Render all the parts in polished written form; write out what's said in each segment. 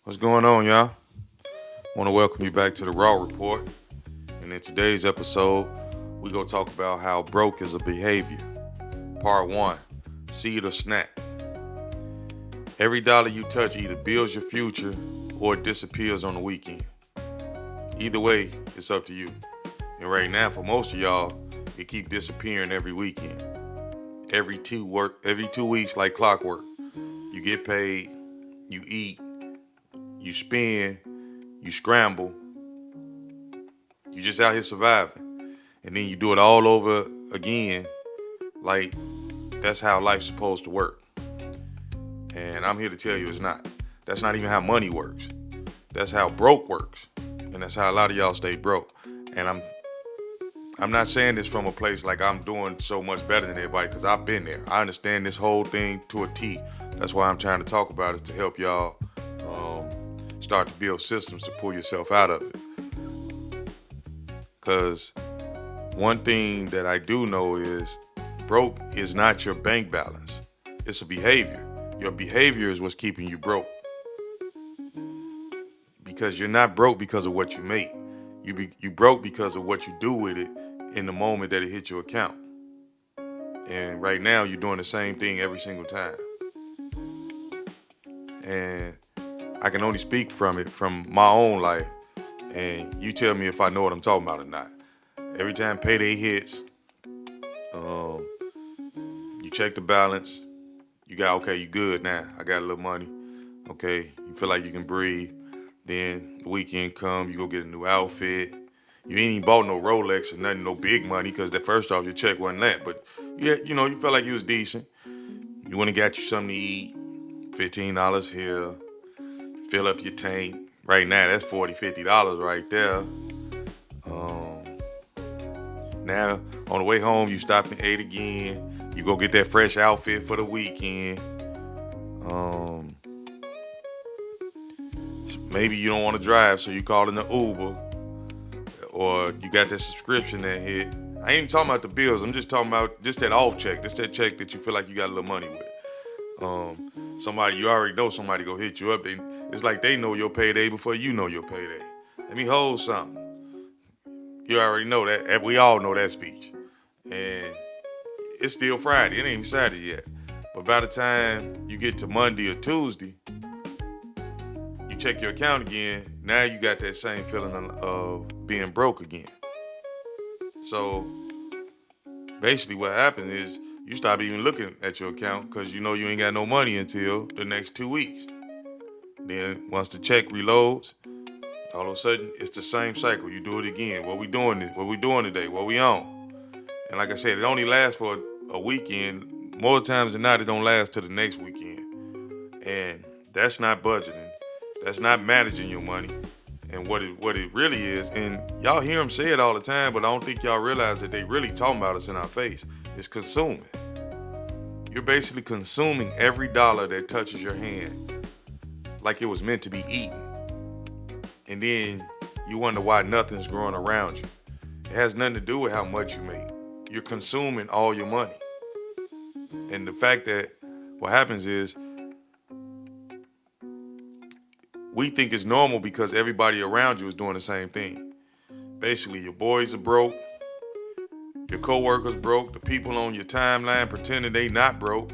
What's going on, y'all? I want to welcome you back to the Raw Report. And in today's episode, we go talk about how broke is a behavior. Part 1, Seed or Snack. Every dollar you touch either builds your future or it disappears on the weekend. Either way, it's up to you. And right now, for most of y'all, it keep disappearing every weekend. Every 2 weeks like clockwork. You get paid, you eat, you spend, you scramble, you just out here surviving. And then you do it all over again, like that's how life's supposed to work. And I'm here to tell you it's not. That's not even how money works. That's how broke works. And that's how a lot of y'all stay broke. And I'm not saying this from a place like I'm doing so much better than everybody, because I've been there. I understand this whole thing to a T. That's why I'm trying to talk about it, to help y'all start to build systems to pull yourself out of it. Because one thing that I do know is broke is not your bank balance. It's a behavior. Your behavior is what's keeping you broke. Because you're not broke because of what you make. You broke because of what you do with it in the moment that it hits your account. And right now you're doing the same thing every single time. And I can only speak from my own life. And you tell me if I know what I'm talking about or not. Every time payday hits, you check the balance. You good now. I got a little money. Okay, you feel like you can breathe. Then the weekend come, you go get a new outfit. You ain't even bought no Rolex or nothing, no big money, because the first off your check wasn't that. But yeah, you felt like you was decent. You went and got you something to eat. $15 here. Fill up your tank. Right now, that's $40, $50 right there. Now, on the way home, you stop and ate again. You go get that fresh outfit for the weekend. Maybe you don't want to drive, so you call in the Uber. Or you got that subscription that hit. I ain't even talking about the bills. I'm just talking about just that off check. Just that check that you feel like you got a little money with. Somebody, you already know somebody go hit you up. It's like they know your payday before you know your payday. Let me hold something. You already know that. We all know that speech. And it's still Friday. It ain't even Saturday yet. But by the time you get to Monday or Tuesday, you check your account again. Now you got that same feeling of being broke again. So basically what happens is you stop even looking at your account because you know you ain't got no money until the next 2 weeks. Then once the check reloads, all of a sudden it's the same cycle. You do it again. What we doing today? What we on? And like I said, it only lasts for a weekend. More times than not, it don't last till the next weekend. And that's not budgeting. That's not managing your money. And what it really is, and y'all hear them say it all the time, but I don't think y'all realize that they really talking about us in our face. It's consuming. You're basically consuming every dollar that touches your hand like it was meant to be eaten. And then you wonder why nothing's growing around you. It has nothing to do with how much you make. You're consuming all your money. And the fact that what happens is we think it's normal because everybody around you is doing the same thing. Basically, your boys are broke, your coworkers broke, the people on your timeline pretending they not broke,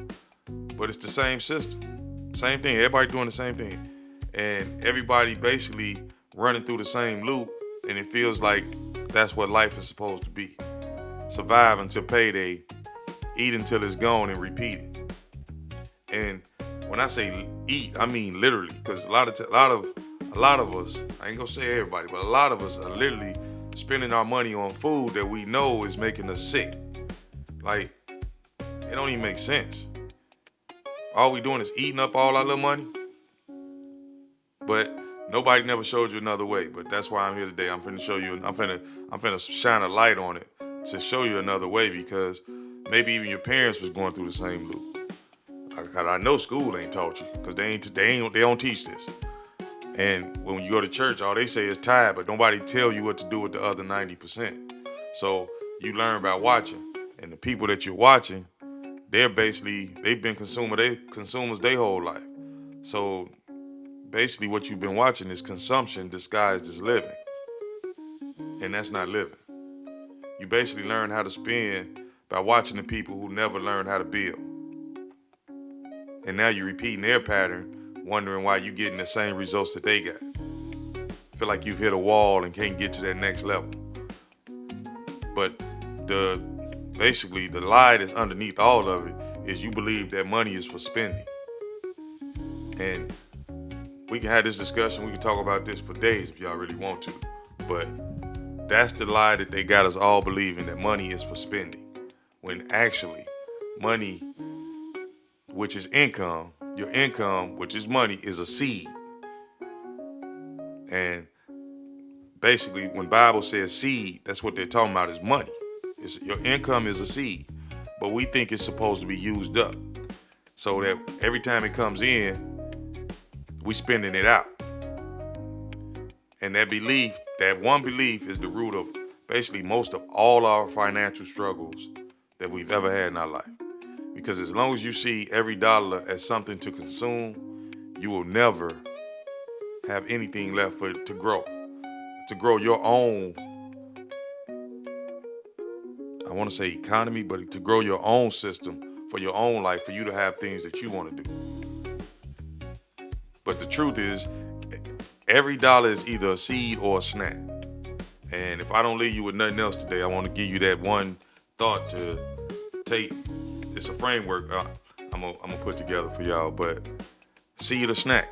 but it's the same system. Same thing, everybody doing the same thing. And everybody basically running through the same loop, and it feels like that's what life is supposed to be. Survive until payday, eat until it's gone, and repeat it. And when I say eat, I mean literally, because a lot of us, I ain't gonna say everybody, but a lot of us are literally spending our money on food that we know is making us sick. Like, it don't even make sense. All we doing is eating up all our little money. But nobody never showed you another way. But that's why I'm here today. I'm finna show you. I'm finna shine a light on it to show you another way, because maybe even your parents was going through the same loop. I know school ain't taught you, because they don't teach this. And when you go to church, all they say is tithe, but nobody tell you what to do with the other 90%. So you learn by watching, and the people that you're watching, they've been consumers their whole life. So basically what you've been watching is consumption disguised as living. And that's not living. You basically learn how to spend by watching the people who never learned how to build. And now you're repeating their pattern, wondering why you're getting the same results that they got. Feel like you've hit a wall and can't get to that next level. But basically the lie that's underneath all of it is you believe that money is for spending. And we can have this discussion. We can talk about this for days if y'all really want to. But that's the lie that they got us all believing, that money is for spending. When actually, money, which is income, your income, which is money, is a seed. And basically, when Bible says seed, that's what they're talking about is money. Your income is a seed. But we think it's supposed to be used up. So that every time it comes in, we spending it out. And that one belief is the root of basically most of all our financial struggles that we've ever had in our life. Because as long as you see every dollar as something to consume, you will never have anything left for it to grow. To grow your own, I want to say economy, but to grow your own system for your own life, for you to have things that you want to do. But the truth is, every dollar is either a seed or a snack. And if I don't leave you with nothing else today, I want to give you that one thought to take. It's a framework I'm gonna put together for y'all, but seed or snack.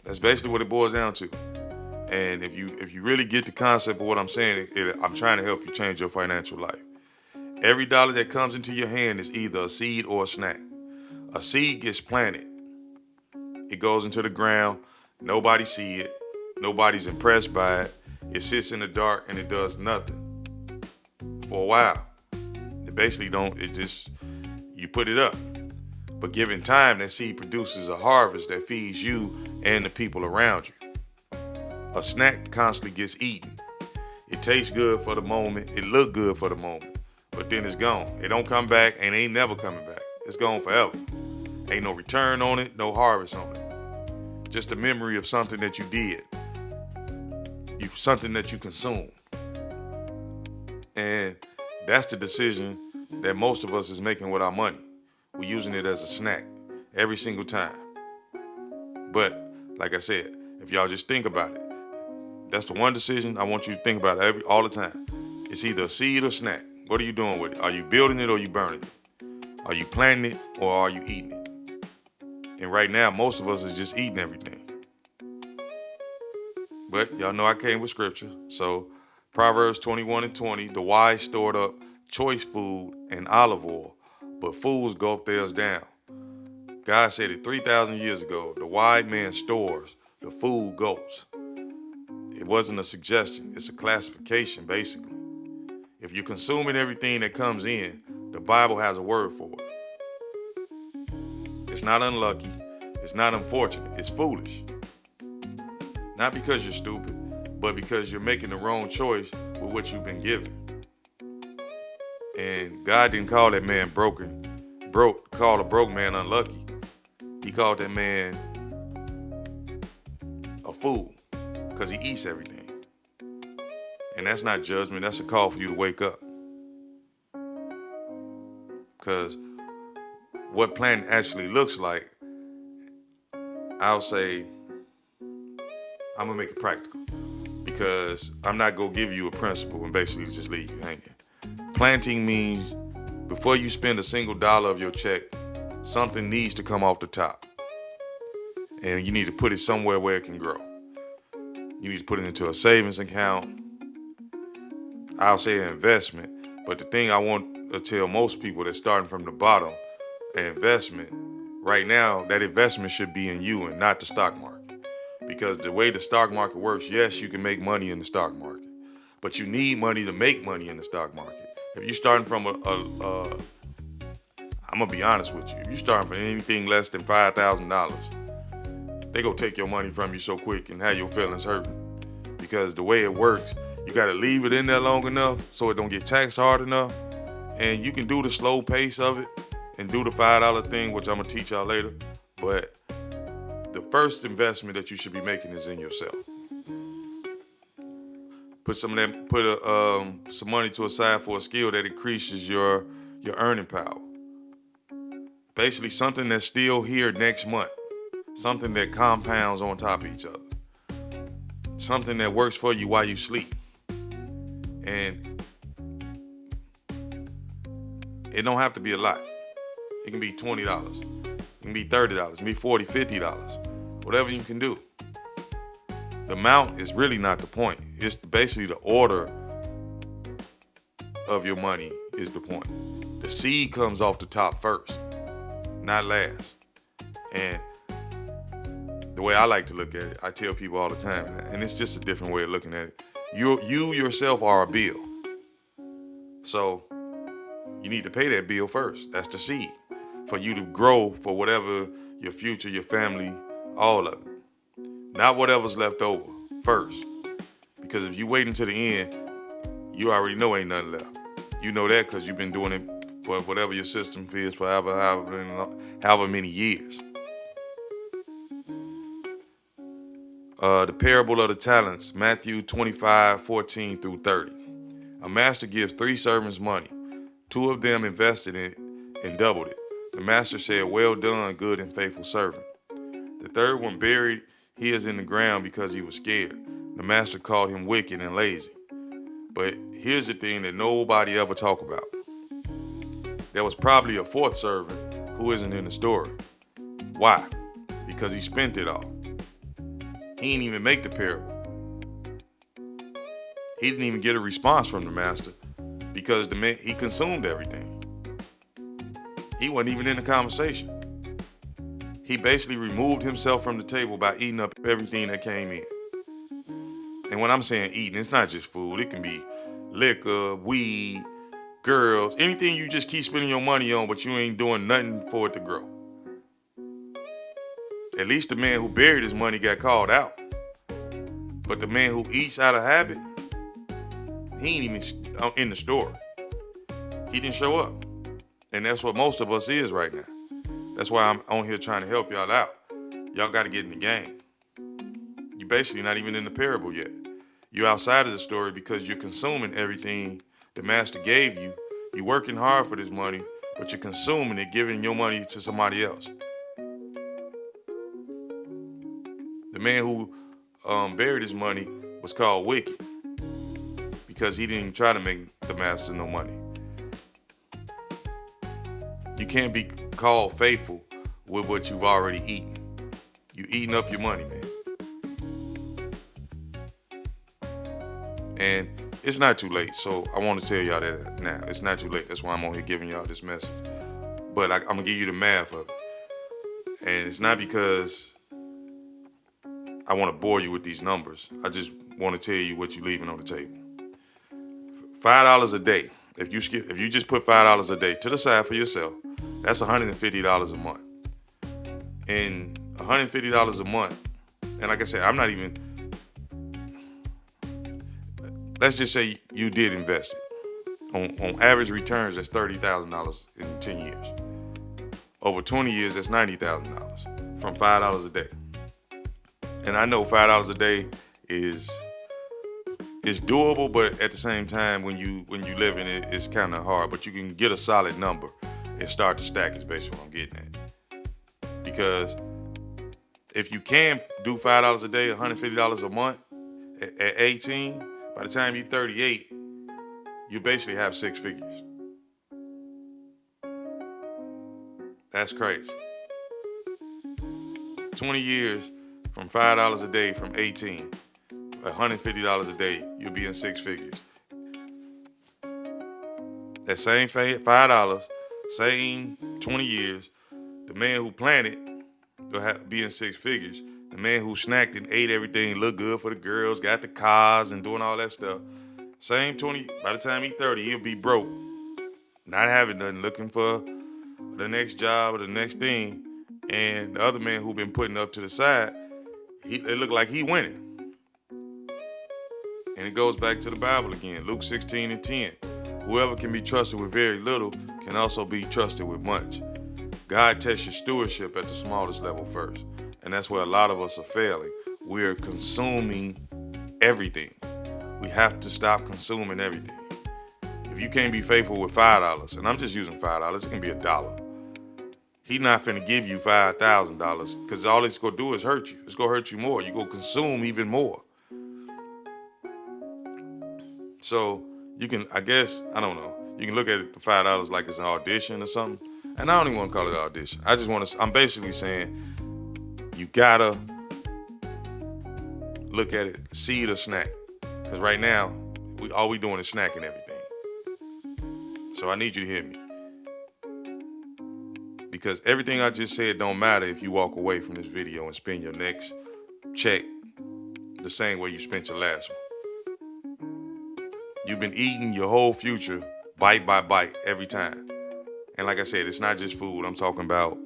That's basically what it boils down to. And if you really get the concept of what I'm saying, I'm trying to help you change your financial life. Every dollar that comes into your hand is either a seed or a snack. A seed gets planted. It goes into the ground. Nobody see it. Nobody's impressed by it. It sits in the dark and it does nothing for a while. It basically you put it up. But given time, that seed produces a harvest that feeds you and the people around you. A snack constantly gets eaten. It tastes good for the moment. It look good for the moment. But then it's gone. It don't come back and ain't never coming back. It's gone forever. Ain't no return on it, no harvest on it. Just a memory of something that you did. Something that you consumed. And that's the decision that most of us is making with our money. We're using it as a snack every single time. But like I said, if y'all just think about it, that's the one decision I want you to think about all the time. It's either a seed or snack. What are you doing with it? Are you building it or are you burning it? Are you planting it or are you eating it? And right now, most of us is just eating everything. But y'all know I came with scripture. So Proverbs 21:20, the wise stored up choice food and olive oil, but fools gulp theirs down. God said it 3,000 years ago. The wise man stores, the fool gulps. It wasn't a suggestion. It's a classification, basically. If you're consuming everything that comes in, the Bible has a word for it. It's not unlucky. It's not unfortunate. It's foolish. Not because you're stupid, but because you're making the wrong choice with what you've been given. And God didn't call that man call a broke man unlucky. He called that man a fool because he eats everything. And that's not judgment. That's a call for you to wake up. Because what planting actually looks like, I'll say, I'm going to make it practical. Because I'm not going to give you a principle and basically just leave you hanging. Planting means before you spend a single dollar of your check, something needs to come off the top. And you need to put it somewhere where it can grow. You need to put it into a savings account. I'll say an investment. But the thing I want to tell most people that's starting from the bottom, an investment, right now, that investment should be in you and not the stock market. Because the way the stock market works, yes, you can make money in the stock market. But you need money to make money in the stock market. If you're starting from I'm going to be honest with you. If you're starting from anything less than $5,000, they going to take your money from you so quick and have your feelings hurting. Because the way it works, you got to leave it in there long enough so it don't get taxed hard enough. And you can do the slow pace of it and do the $5 thing, which I'm going to teach y'all later. But the first investment that you should be making is in yourself. Put some money to aside for a skill that increases your earning power. Basically, something that's still here next month. Something that compounds on top of each other. Something that works for you while you sleep. And it don't have to be a lot. It can be $20. It can be $30. It can be $40, $50. Whatever you can do. The amount is really not the point. It's basically the order of your money is the point. The seed comes off the top first, not last. And the way I like to look at it, I tell people all the time, and it's just a different way of looking at it. You yourself are a bill. So you need to pay that bill first. That's the seed for you to grow for whatever your future, your family, all of it. Not whatever's left over first. Because if you wait until the end, you already know ain't nothing left. You know that because you've been doing it for whatever your system is for however many years. The parable of the talents, Matthew 25:14 through 30. A master gives 3 servants money. 2 of them invested in it and doubled it. The master said, "Well done, good and faithful servant." The third one buried his in the ground because he was scared. The master called him wicked and lazy. But here's the thing that nobody ever talk about. There was probably a 4th servant who isn't in the story. Why? Because he spent it all. He didn't even make the parable. He didn't even get a response from the master because he consumed everything. He wasn't even in the conversation. He basically removed himself from the table by eating up everything that came in. And when I'm saying eating, it's not just food. It can be liquor, weed, girls, anything you just keep spending your money on, but you ain't doing nothing for it to grow. At least the man who buried his money got called out. But the man who eats out of habit, he ain't even in the store. He didn't show up. And that's what most of us is right now. That's why I'm on here trying to help y'all out. Y'all got to get in the game. You're basically not even in the parable yet. You're outside of the story because you're consuming everything the master gave you. You're working hard for this money, but you're consuming it, giving your money to somebody else. The man who buried his money was called wicked because he didn't even try to make the master no money. You can't be called faithful with what you've already eaten. You eating up your money, man. And it's not too late. So I want to tell y'all that now. It's not too late. That's why I'm on here giving y'all this message. But I'm going to give you the math of it. And it's not because I want to bore you with these numbers. I just want to tell you what you're leaving on the table. $5 a day. If you just put $5 a day to the side for yourself, that's $150 a month. And $150 a month, and like I said, I'm not even, let's just say you did invest it. On average returns, that's $30,000 in 10 years. Over 20 years, that's $90,000 from $5 a day. And I know $5 a day is doable, but at the same time, when you live in it, it's kind of hard. But you can get a solid number and start to stack is basically what I'm getting at. Because if you can do $5 a day, $150 a month at 18, by the time you're 38, you basically have 6 figures. That's crazy. 20 years from $5 a day from 18, $150 a day, you'll be in 6 figures. That same $5, same 20 years, the man who planted will be in 6 figures. The man who snacked and ate everything, looked good for the girls, got the cars and doing all that stuff. Same 20, by the time he's 30, he'll be broke. Not having nothing, looking for the next job or the next thing. And the other man who been putting up to the side, it looked like he winning. And it goes back to the Bible again, Luke 16:10. Whoever can be trusted with very little can also be trusted with much. God tests your stewardship at the smallest level first. And that's where a lot of us are failing. We're consuming everything. We have to stop consuming everything. If you can't be faithful with $5, and I'm just using $5, it can be $1. He's not finna give you $5,000 because all it's gonna do is hurt you. It's gonna hurt you more. You go consume even more. So you can, I guess, I don't know. You can look at it, the $5 like it's an audition or something. And I don't even want to call it an audition. I just want to, I'm basically saying you gotta look at it, see it or snack. Because right now, all we doing is snacking everything. So I need you to hear me. Because everything I just said don't matter if you walk away from this video and spend your next check the same way you spent your last one. You've been eating your whole future bite by bite every time. And like I said, it's not just food. I'm talking about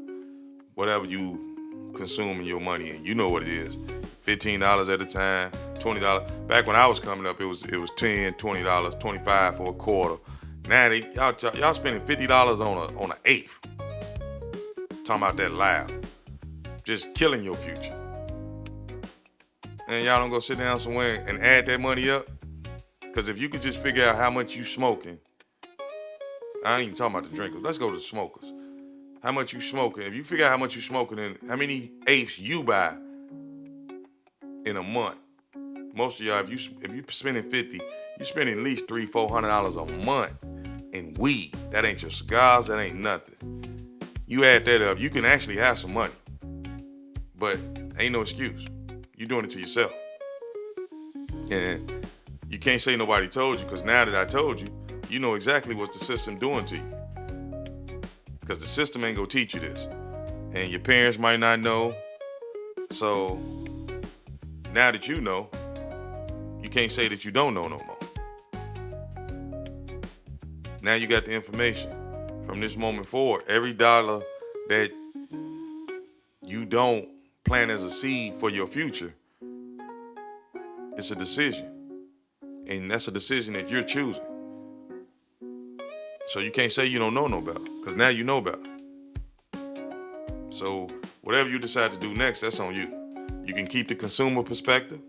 whatever you consume in your money in. You know what it is. $15 at a time, $20. Back when I was coming up, it was $10, $20, $25 for a quarter. Now y'all spending $50 on an eighth. Talking about that loud. Just killing your future. And y'all don't go sit down somewhere and add that money up. Because if you could just figure out how much you smoking, I ain't even talking about the drinkers. Let's go to the smokers. How much you smoking. If you figure out how much you smoking and how many eighths you buy in a month, most of y'all, if you spending 50, you spending at least $300-$400 a month in weed. That ain't your cigars. That ain't nothing. You add that up, you can actually have some money. But ain't no excuse. You doing it to yourself. And you can't say nobody told you, because now that I told you, you know exactly what the system doing to you. Because the system ain't gonna teach you this. And your parents might not know. So now that you know, you can't say that you don't know no more. Now you got the information. From this moment forward, every dollar that you don't plant as a seed for your future, it's a decision. And that's a decision that you're choosing. So you can't say you don't know no better, because now you know better. So whatever you decide to do next, that's on you. You can keep the consumer perspective.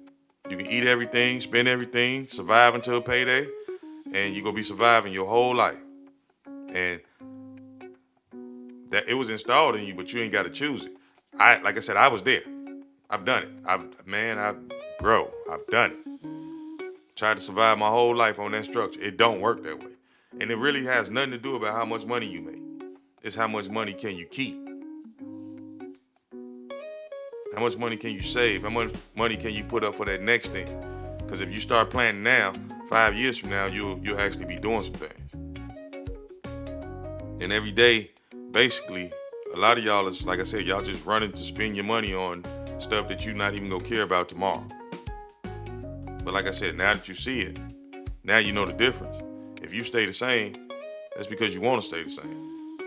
You can eat everything, spend everything, survive until payday, and you're going to be surviving your whole life. And that it was installed in you, but you ain't got to choose it. Like I said, I was there. I've done it. I've done it. Tried to survive my whole life on that structure. It don't work that way. And it really has nothing to do about how much money you make. It's how much money can you keep? How much money can you save? How much money can you put up for that next thing? Because if you start planning now, 5 years from now, you'll actually be doing some things. And every day, basically, a lot of y'all is, like I said, y'all just running to spend your money on stuff that you're not even gonna care about tomorrow. But like I said, now that you see it, now you know the difference. If you stay the same, that's because you want to stay the same.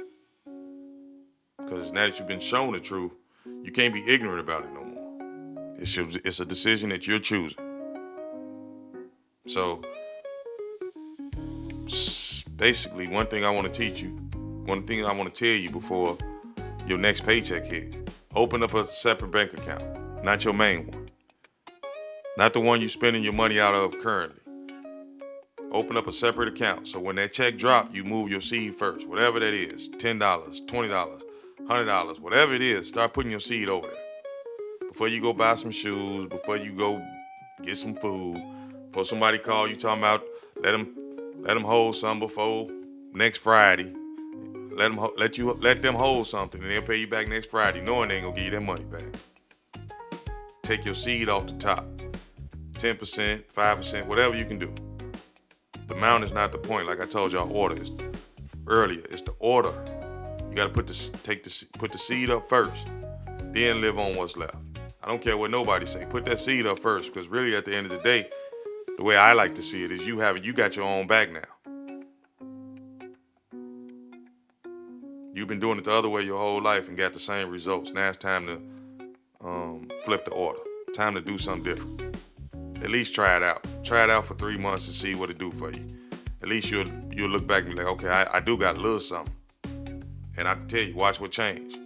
Because now that you've been shown the truth, you can't be ignorant about it no more. It's a decision that you're choosing. So basically, one thing I want to teach you, one thing I want to tell you before your next paycheck hit, open up a separate bank account, not your main one. Not the one you're spending your money out of currently. Open up a separate account. So when that check drop, you move your seed first. Whatever that is, $10, $20, $100, whatever it is, start putting your seed over there. Before you go buy some shoes, before you go get some food, before somebody call you talking about let them hold some before next Friday. Let them hold something and they'll pay you back next Friday, knowing they ain't gonna give you that money back. Take your seed off the top. 10%, 5%, whatever you can do. The amount is not the point. Like I told y'all, earlier. It's the order. You got to put the seed up first, then live on what's left. I don't care what nobody say. Put that seed up first, because really at the end of the day, the way I like to see it is you got your own bag now. You've been doing it the other way your whole life and got the same results. Now it's time to flip the order. Time to do something different. At least try it out. Try it out for 3 months and see what it do for you. At least you'll look back and be like, okay, I do got a little something. And I can tell you, watch what change.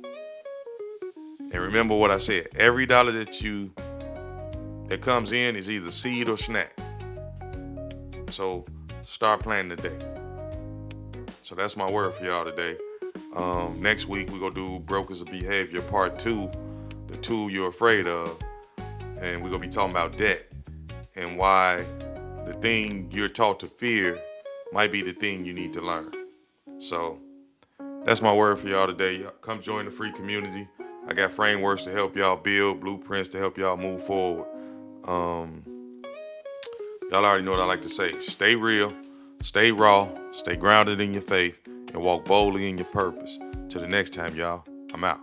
And remember what I said. Every dollar that comes in is either seed or snack. So start planning today. So that's my word for y'all today. Next week we're gonna do Brokers of Behavior Part 2, the tool you're afraid of. And we're gonna be talking about debt and why the thing you're taught to fear might be the thing you need to learn. So that's my word for y'all today. Y'all come join the free community. I got frameworks to help y'all build, blueprints to help y'all move forward. Y'all already know what I like to say. Stay real, stay raw, stay grounded in your faith, and walk boldly in your purpose. Till the next time, y'all, I'm out.